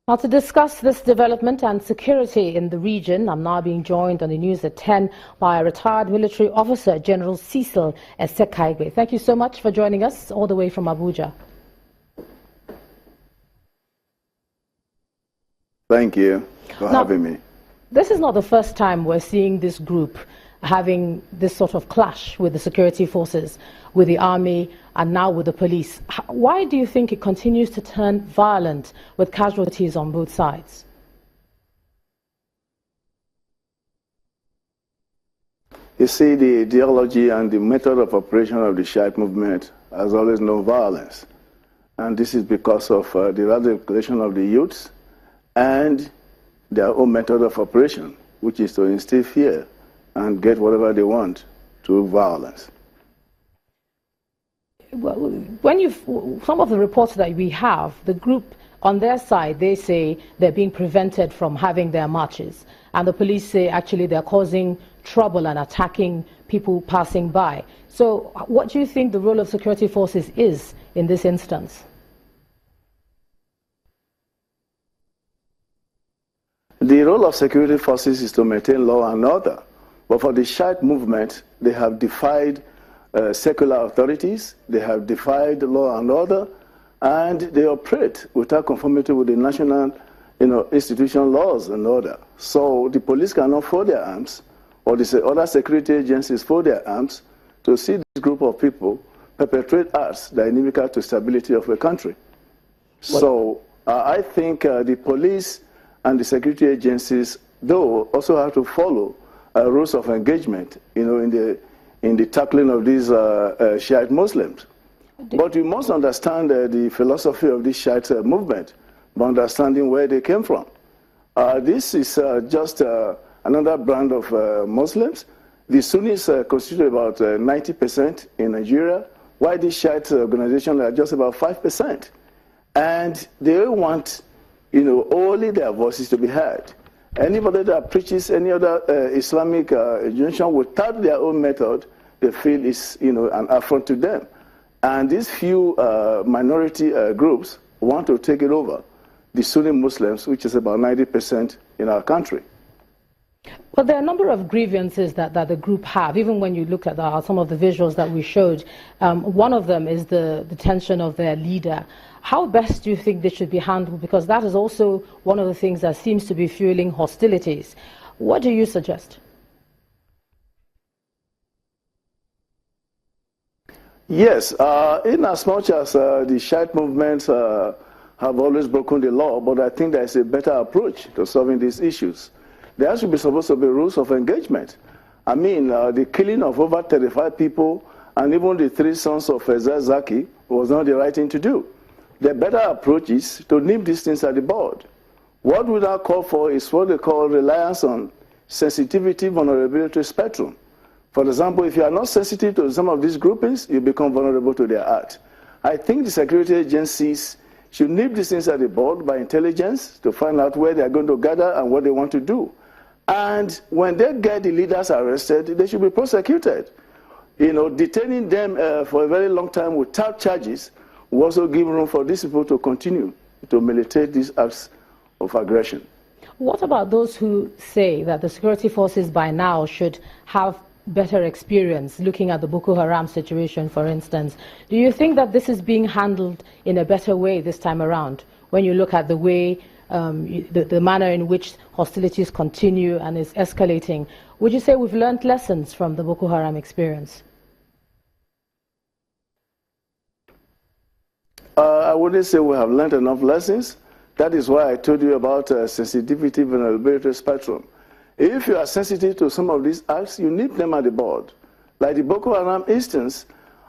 Now, to discuss this development and security in the region, I'm now being joined on the news at 10 by a retired military officer, General Cecil Fani-Kayode. Thank you so much for joining us all the way from Abuja. Thank you for having me. This is not the first time we're seeing this group having this sort of clash with the security forces, with the army, and now with the police. Why do you think it continues to turn violent with casualties on both sides? You see, the ideology and the method of operation of the Shiite movement has always known violence. And this is because of the radicalization of the youths and their own method of operation, which is to instill fear and get whatever they want through violence. Well, some of the reports that we have, the group on their side, they say they're being prevented from having their marches. And the police say actually they're causing trouble and attacking people passing by. So what do you think the role of security forces is in this instance? The role of security forces is to maintain law and order. But for the Shiite movement, they have defied secular authorities, they have defied law and order, and they operate without conformity with the national institutional laws and order. So the police cannot fold their arms, or the other security agencies fold their arms to see this group of people perpetrate acts that are inimical to stability of a country. So I think the police and the security agencies, though, also have to follow rules of engagement, in the tackling of these Shiite Muslims. But you must understand the philosophy of this Shiite movement by understanding where they came from. This is just another brand of Muslims. The Sunnis constitute about 90% in Nigeria, while the Shiite organizations are just about 5%. And they want, only their voices to be heard. Anybody that preaches any other Islamic injunction without their own method, they feel is an affront to them. And these few minority groups want to take it over, the Sunni Muslims, which is about 90% in our country. Well, there are a number of grievances that the group have, even when you look at some of the visuals that we showed. One of them is the detention of their leader. How best do you think this should be handled? Because that is also one of the things that seems to be fueling hostilities. What do you suggest? Yes, in as much as the Shiite movements have always broken the law, but I think there is a better approach to solving these issues. There should be supposed to be rules of engagement. I mean, the killing of over 35 people and even the 3 sons of Zaki was not the right thing to do. The better approach is to nip these things at the bud. What we now call for is what they call reliance on sensitivity, vulnerability spectrum. For example, if you are not sensitive to some of these groupings, you become vulnerable to their act. I think the security agencies should nip these things at the bud by intelligence to find out where they are going to gather and what they want to do. And when they get the leaders arrested, they should be prosecuted. Detaining them for a very long time without charges will also give room for these people to continue to militate these acts of aggression. What about those who say that the security forces by now should have better experience looking at the Boko Haram situation, for instance? Do you think that this is being handled in a better way this time around when you look at the way, the manner in which hostilities continue and is escalating? Would you say we've learned lessons from the Boko Haram experience? I wouldn't say we have learned enough lessons. That is why I told you about sensitivity, vulnerability spectrum. If you are sensitive to some of these acts, you nip them at the bud. Like the Boko Haram instance,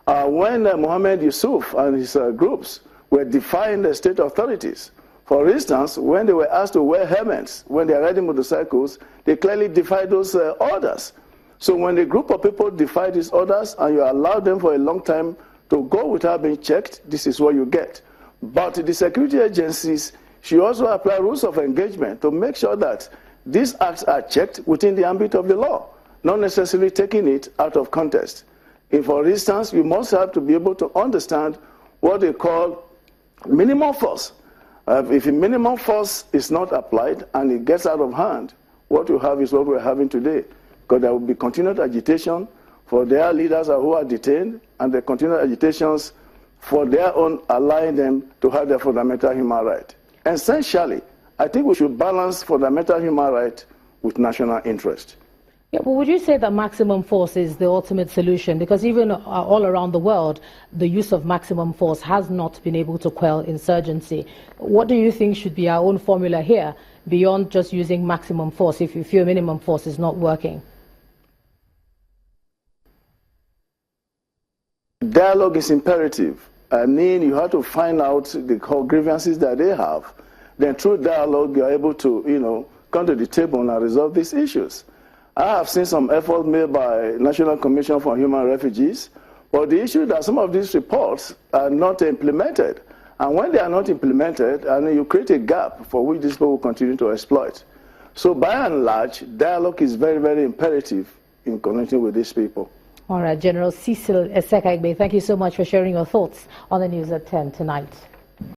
when Mohammed Yusuf and his groups were defying the state authorities. For instance, when they were asked to wear helmets when they are riding motorcycles, they clearly defied those orders. So when a group of people defy these orders and you allow them for a long time to go without being checked, this is what you get. But the security agencies should also apply rules of engagement to make sure that these acts are checked within the ambit of the law, not necessarily taking it out of context. For instance, you must have to be able to understand what they call minimum force. If a minimum force is not applied and it gets out of hand, what you have is what we're having today, because there will be continued agitation for their leaders who are detained, and the continued agitations for their own, allowing them to have their fundamental human right. Essentially, I think we should balance fundamental human right with national interest. Yeah, but would you say that maximum force is the ultimate solution? Because even all around the world, the use of maximum force has not been able to quell insurgency. What do you think should be our own formula here, beyond just using maximum force, if you feel minimum force is not working? Dialogue is imperative. I mean, you have to find out the core grievances that they have. Then through dialogue, you're able to, come to the table and resolve these issues. I have seen some efforts made by National Commission for Human Refugees, but the issue that some of these reports are not implemented. And when they are not implemented, you create a gap for which these people will continue to exploit. So by and large, dialogue is very, very imperative in connecting with these people. All right, General Cecil Eseka-Egbe, thank you so much for sharing your thoughts on the news at 10 tonight.